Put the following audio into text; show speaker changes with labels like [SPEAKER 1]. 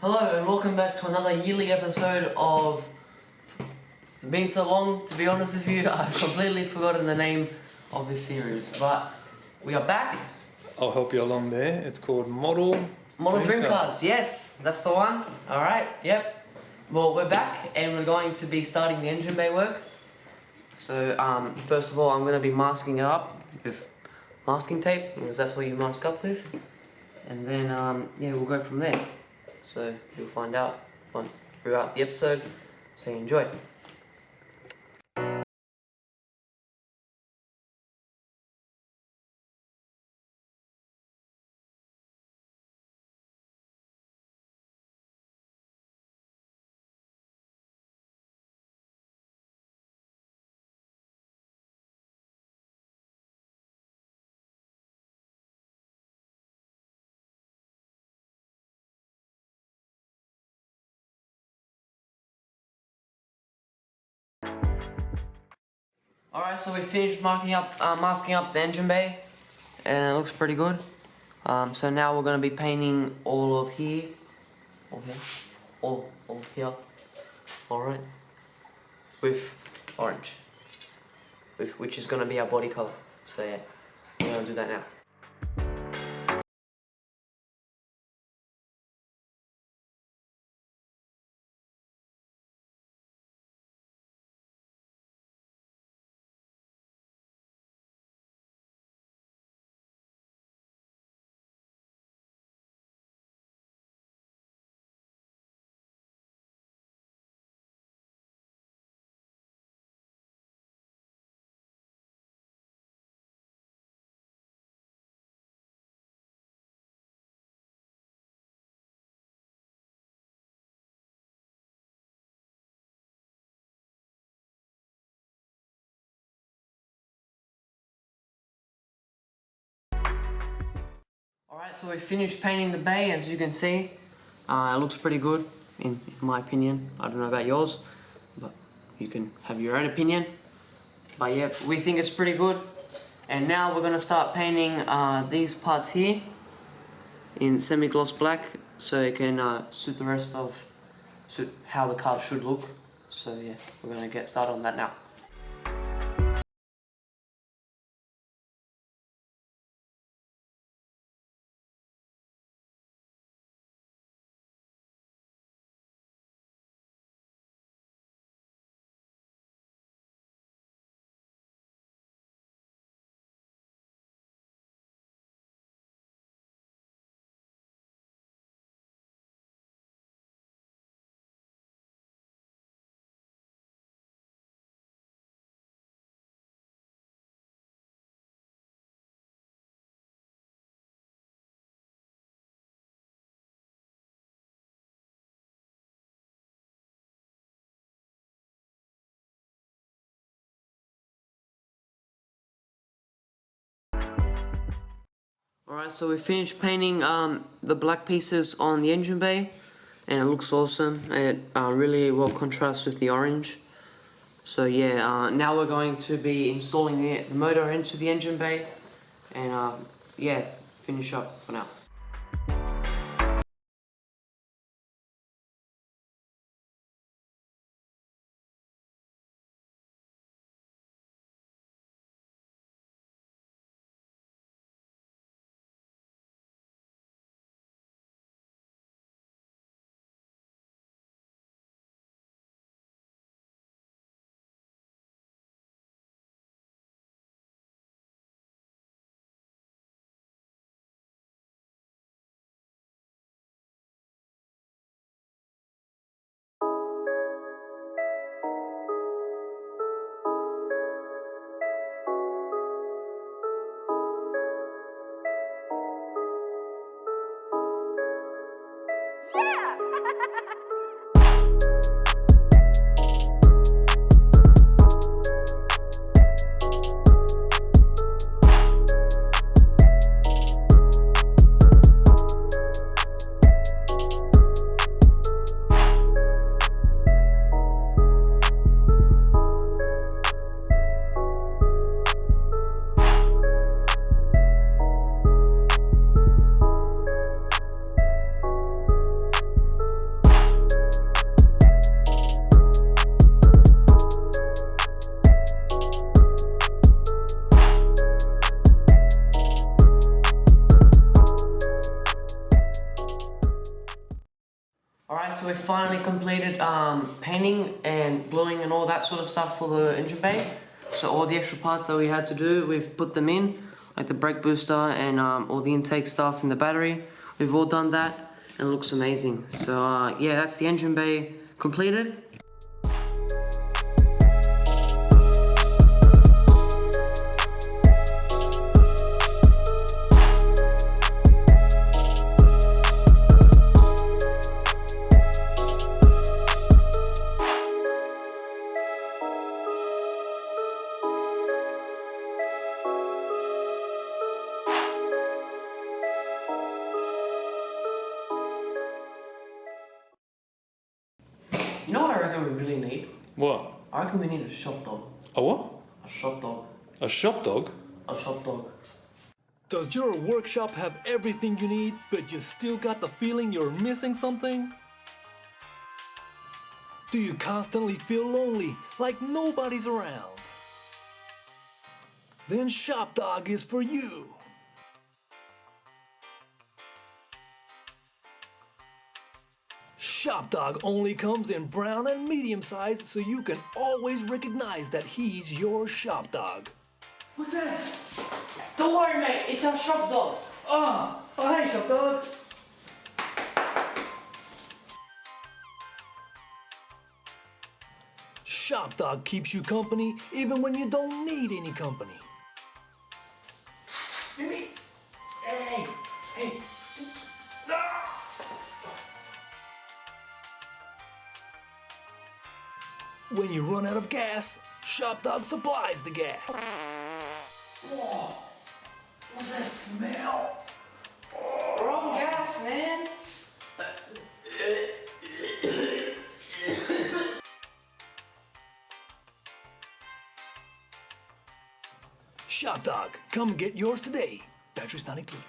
[SPEAKER 1] Hello and welcome back to another yearly episode of... It's been so long, to be honest with you, I've completely forgotten the name of this series, but we are back.
[SPEAKER 2] I'll help you along there. It's called Model
[SPEAKER 1] Dream Cars. Yes, that's the one. Alright, yep. Well, we're back and we're going to be starting the engine bay work. So, first of all, I'm going to be masking it up with masking tape, because that's what you mask up with. And then, yeah, we'll go from there. So, you'll find out throughout the episode, so enjoy. Alright, so we finished masking up the engine bay, and it looks pretty good. So now we're going to be painting all of here, all here, alright, with orange, which is going to be our body colour. So yeah, we're going to do that now. Alright, so we finished painting the bay, as you can see. It looks pretty good, in my opinion. I don't know about yours, but you can have your own opinion. But yeah, we think it's pretty good. And now we're going to start painting these parts here in semi-gloss black, so it can suit how the car should look. So yeah, we're going to get started on that now. Alright, so we finished painting the black pieces on the engine bay, and it looks awesome. It really well contrasts with the orange. So yeah, now we're going to be installing the motor into the engine bay, and yeah, finish up for now. so we finally completed painting and gluing and all that sort of stuff for the engine bay. So all the extra parts that we had to do, we've put them in, like the brake booster and all the intake stuff in the battery. We've all done that and it looks amazing. So yeah, that's the engine bay completed. You know what I reckon we really need?
[SPEAKER 2] What?
[SPEAKER 1] I reckon we need a shop dog.
[SPEAKER 2] A what?
[SPEAKER 1] A shop dog.
[SPEAKER 2] A shop dog?
[SPEAKER 1] A shop dog.
[SPEAKER 3] Does your workshop have everything you need, but you still got the feeling you're missing something? Do you constantly feel lonely, like nobody's around? Then Shop Dog is for you. Shop Dog only comes in brown and medium size, so you can always recognize that he's your Shop Dog.
[SPEAKER 4] What's that?
[SPEAKER 1] Don't worry, mate. It's our shop dog.
[SPEAKER 4] Oh, hey, Shop Dog.
[SPEAKER 3] Shop Dog keeps you company even when you don't need any company.
[SPEAKER 4] Mimi. Hey, hey.
[SPEAKER 3] When you run out of gas, Shop Dog supplies the gas.
[SPEAKER 4] Whoa. What's that smell?
[SPEAKER 1] Wrong gas, man.
[SPEAKER 3] Shop Dog, come get yours today. Batteries not included.